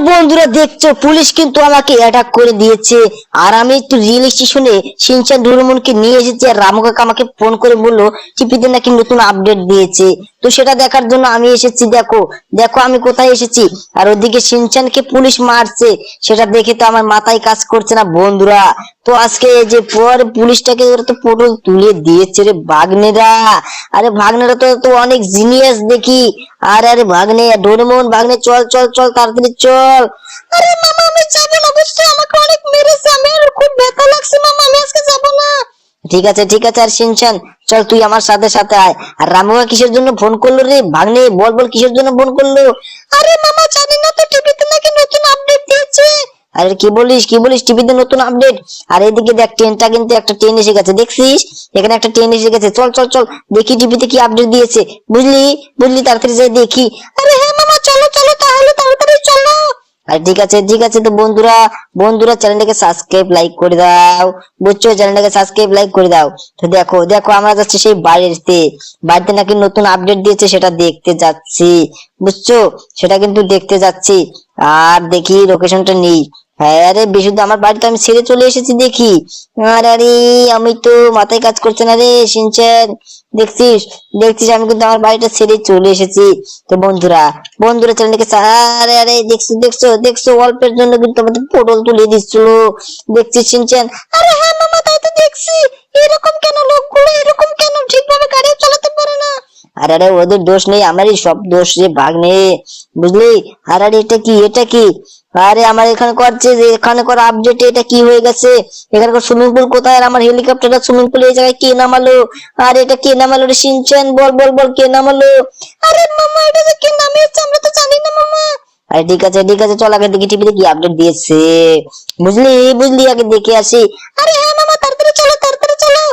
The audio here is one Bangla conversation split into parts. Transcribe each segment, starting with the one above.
বন্ধুরা দেখছো পুলিশ কিন্তু আমাকে অ্যাটাক করে দিয়েছে। আর আমি একটু রেল স্টেশনে শিনচান ডোরেমনকে নিয়ে এসেছি, আর রামু কাকা আমাকে ফোন করে বললো টিপিতে নাকি নতুন আপডেট দিয়েছে। তো সেটা দেখার জন্য আমি এসেছি। দেখো দেখো আমি কোথায় এসেছি। আর ওদিকে শিনচানকে পুলিশ মারছে, সেটা দেখে তো আমার মাথায় কাজ করছে না বন্ধুরা। তো আজকে এই যে পর পুলিশটাকে ওরা তো পটল তুলে দিয়েছে রে ভাগ্নেরা। আরে ভাগ্নেরা তো তো অনেক জিনিয়াস দেখি। আরে আরে ভাগ্নে ডোরেমন ভাগ্নে, চল চল চল তাড়াতাড়ি চল। আরে মামা আমি যাবো না, বুঝছো আমাকে অনেক মেরেছে, আমি আর খুব ব্যথা লাগছে মামা, আমি আজকে যাবো না। ঠিক আছে ঠিক আছে। আর শিনচান চল তুই আমার সাথে সাথে আয়। আর রামুয়া কিসের জন্য ফোন করলো রে ভাগ্নে, বল বল কিসের জন্য ফোন করলো? আরে মামা জানি না, তো টিভিতে নাকি নতুন আপডেট দিয়েছে। আরে কি বলিস কি বলিস, টিভিতে নতুন আপডেট? আর এদিকে দেখ ট্রেনটা কিন্তু একটা ট্রেন এসে গেছে, দেখছিস এখানে একটা ট্রেন এসে গেছে। চল চল চল দেখি টিভিতে কি আপডেট দিয়েছে, বুঝলি বুঝলি, তাড়াতাড়ি যাই দেখি। আরে হ্যাঁ মামা চলো চলো তাহলে তাড়াতাড়ি চলো। আর ঠিক আছে ঠিক আছে। তো বন্ধুরা বন্ধুরা চ্যানেলটাকে সাবস্ক্রাইব লাইক করে দাও, বুঝছো, চ্যানেলটাকে সাবস্ক্রাইব লাইক করে দাও। তো দেখো দেখো আমরা যাচ্ছি সেই বাড়িতে, বাড়িতে নাকি নতুন আপডেট দিয়েছে সেটা দেখতে যাচ্ছি, বুঝছো, সেটা কিন্তু দেখতে যাচ্ছি। আর দেখি লোকেশনটা নেই। হ্যাঁ আরে বিশুদ্ধ আমার বাড়িতে আমি ছেড়ে চলে এসেছি দেখি। আরে আরে আমি তো মাথায় কাজ করছে না রে শিনচান, দেখছিস দেখছিস আমি কিন্তু আমার বাড়িটা ছেড়ে চলে এসেছি। তো বন্ধুরা বন্ধুরা চ্যানেলটাকে আরে আরে দেখছো দেখছো দেখছো অল্পের জন্য কিন্তু আমাদের পটল তুলে দিচ্ছিল, দেখছিস শিনচান? আরে হ্যাঁ মামা তাই তো দেখছি। এরকম কেন লোকগুলো, এরকম কেন ঠিকভাবে গাড়ি চালাতে পারে না? আরে আরে ওদের দোষ নেই, আমারই সব দোষ রে ভাগ্নে, বুঝলি। আরে আরে এটা কি এটা কি? আরে আমার এখানে করছে যে এখানে করা আপডেট, এটা কি হয়ে গেছে? এখানকার সুইমিং পুল কোথায়? আর আমার হেলিকপ্টারটা সুইমিং পুল এই জায়গায় কে নামালো? আর এটা কে নামালো রে শিনচান, বল বল বল কে নামালো? আরে মামা এটা যে কে নামিয়েছে আমরা তো জানি না মামা। আরে ঠিক আছে চল আগে দেখি টিভিতে কি আপডেট দিয়েছে, বুঝলি বুঝলি, আগে দেখে আসি। আরে হ্যাঁ মামা তাড়াতাড়ি চলো তাড়াতাড়ি চলো।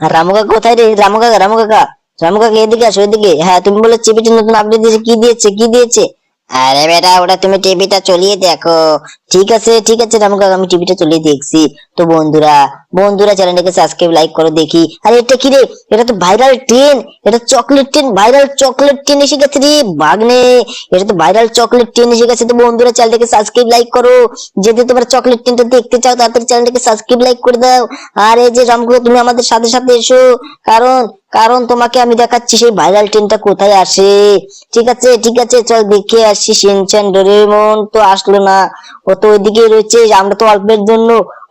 আর রামু কাকা কোথায় রে? রামু কাকা রামু কাকা রামু কাকা এদিকে আসো এদিকে। হ্যাঁ তুমি বলে টিভিতে নতুন আপডেট দিয়েছে, কি দিয়েছে কি দিয়েছে? আরে বেটা ওটা তুমি টিভিটা চলিয়ে দেখো। ঠিক আছে রামু কাকা আমি টিভিটা চলিয়ে দেখছি। তো বন্ধুরা বন্ধুরা চ্যানেলটাকে সাবস্ক্রাইব লাইক করো দেখি। আরে এটা কি রে? এটা তো ভাইরাল ট্রেন, এটা chocolate train, viral chocolate train এসে গেছে রে ভাগ্নে, এটা তো ভাইরাল চকলেট ট্রেন এসে গেছে। তো বন্ধুরা চ্যানেলটাকে সাবস্ক্রাইব লাইক করো, যদি তোমরা চকলেট ট্রেনটা দেখতে চাও তাড়াতাড়ি চ্যানেলটাকে সাবস্ক্রাইব লাইক করে দাও। আর এই যে রামু কাকা তুমি আমাদের সাথে সাথে এসো, কারণ কারণ তোমাকে আমি দেখাচ্ছি সেই ভাইরাল ট্রেনটা কোথায় আসে। ঠিক আছে চল দেখে আসি। শিনচান ডোরেমন তো আসলো না, ও তো ওইদিকে রয়েছে। আমরা তো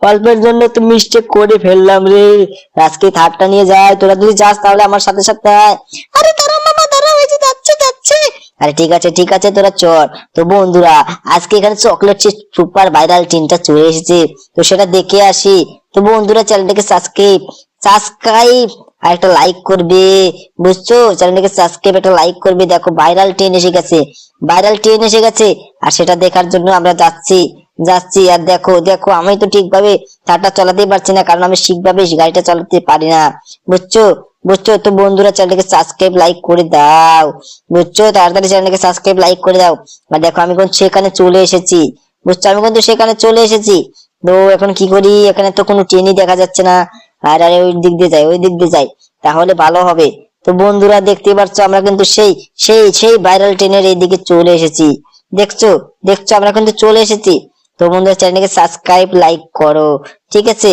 অল্পের জন্য তো মিস্টেক করে ফেললাম রে। আজকে থার্ডটা নিয়ে যায়, তোরা যদি যাস তাহলে আমার সাথে সাথে আয়। আরে দাঁড়া মামা দাঁড়া, ওই যে যাচ্ছে যাচ্ছে। আরে ঠিক আছে তোরা চল। তো বন্ধুরা আজকে এখানে চকলেট সুপার ভাইরাল ট্রেনটা চলে এসেছে, তো সেটা দেখে আসি। তো বন্ধুরা চ্যানেলটাকে সাবস্ক্রাইব সাবস্ক্রাইব আর একটা লাইক করবে, বুঝছো, চ্যানেলটাকে সাবস্ক্রাইব একটা লাইক করবে। দেখো ভাইরাল ট্রেন এসে গেছে, ভাইরাল ট্রেন এসে গেছে। আর সেটা দেখার জন্য আমরা যাচ্ছি যাচ্ছি। আর দেখো দেখো আমি তো ঠিকভাবে কারটা চালাতেই পারছি না, কারণ আমি ঠিকভাবে গাড়িটা চালাতে পারি না, বুঝছো বুঝছো। তো বন্ধুরা চ্যানেলটাকে সাবস্ক্রাইব লাইক করে দাও, বুঝছো, তাড়াতাড়ি চ্যানেলটাকে সাবস্ক্রাইব লাইক করে দাও। আর দেখো আমি কিন্তু সেখানে চলে এসেছি, বুঝছো, আমি কিন্তু সেখানে চলে এসেছি। তো এখন কি করি, এখানে তো কোনো ট্রেনই দেখা যাচ্ছে না। আর আরে ওই দিক দিয়ে যাই, ওই দিক দিয়ে যাই, তাহলে ভালো হবে। তো বন্ধুরা দেখতে পাচ্ছ আমরা কিন্তু সেই সেই সেই ভাইরাল ট্রেনের এইদিকে চলে এসেছি, দেখছো দেখছো আমরা কিন্তু চলে এসেছি। তো বন্ধুরা চ্যানেলকে সাবস্ক্রাইব লাইক করো, ঠিক আছে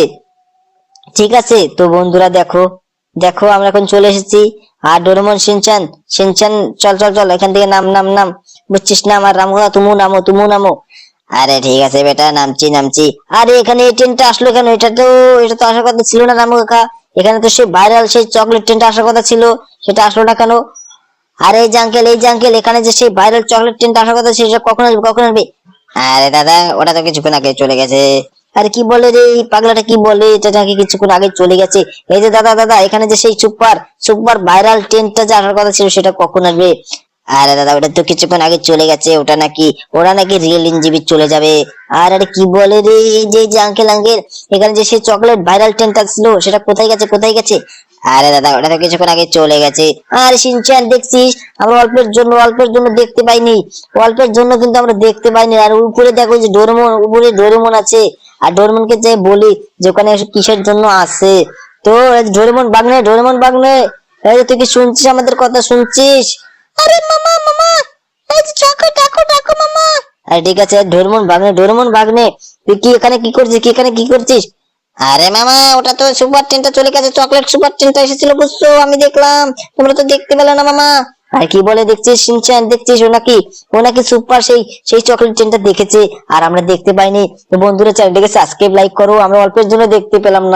ঠিক আছে। তো বন্ধুরা দেখো দেখো আমরা এখন চলে এসেছি। আর ডোরেমন শিনচান শিনচান চল চল চল এখান থেকে নাম নাম নাম, বুঝছিস না? আমার রামুয়া তুমিও নামো। আরে ঠিক আছে বেটা নামছি নামছি। আরে এখানে এই ট্রেনটা আসলো কেন? এটা তো আসার কথা ছিল না রামু কাকা, এখানে তো সেই ভাইরাল সেই চকলেট ট্রেনটা আসার কথা ছিল, সেটা আসলো না কেন? আরে এই যে আঙ্কেল এখানে যে সেই ভাইরাল চকলেট ট্রেনটা আসার কথা ছিল সেটা কখন আসবে কখন আসবে? আরে দাদা ওটা তো কিছুক্ষণ আগে চলে গেছে। আরে কি বলে রে এই পাগলাটা, কি বলে, এটা নাকি কিছুক্ষণ আগে চলে গেছে। এই যে দাদা দাদা এখানে যে সেই সুপার সুপার ভাইরাল ট্রেনটা যে আসার কথা ছিল সেটা কখন আসবে? আরে দাদা ওটা তো কিছুক্ষণ আগে চলে গেছে, ওরা নাকি রিয়েল ইনজিবি চলে যাবে। আর আরে কি বলে রে এই যে আঙ্কেল এখানে যে সেই চকলেট ভাইরাল ট্রেনটা ছিল সেটা কোথায় গেছে কোথায় গেছে? আরে দাদা ওটা তো কিছুক্ষণ আগে চলে গেছে। আর শিনচান দেখছিস আমরা অল্পের জন্য দেখতে পাইনি, অল্পের জন্য কিন্তু আমরা দেখতে পাইনি। আর উপরে দেখো যে ডোরেমন, উপরে ডোরেমন আছে। আর ডোরেমনকে যে বলি যে ওখানে কিসের জন্য আছে। তো ডোরেমন বাগনে এই যে তুই কি শুনছিস, আমাদের কথা শুনছিস? আরে মামা মামা এই যে ডাকো ডাকো ডাকো মামা। আর ঠিক আছে, ডোরেমন ভাগ্নে, তুই কি এখানে কি করছিস, কি এখানে কি করছিস? আরে মামা, ওটা তো সুপার ট্রেনটা চলে গেছে, চকলেট সুপার ট্রেনটা এসেছিল বুঝছো, আমি দেখলাম, তোমরা তো দেখতে পেলে না মামা। আর কি বলে দেখছিস শিনচান, দেখছিস ও নাকি সুপার সেই সেই চকলেট ট্রেনটা দেখেছে আর আমরা দেখতে পাইনি। তো বন্ধুরা, চ্যানেলটাকে সাবস্ক্রাইব লাইক করো, আমরা অল্পের জন্য দেখতে পেলাম না।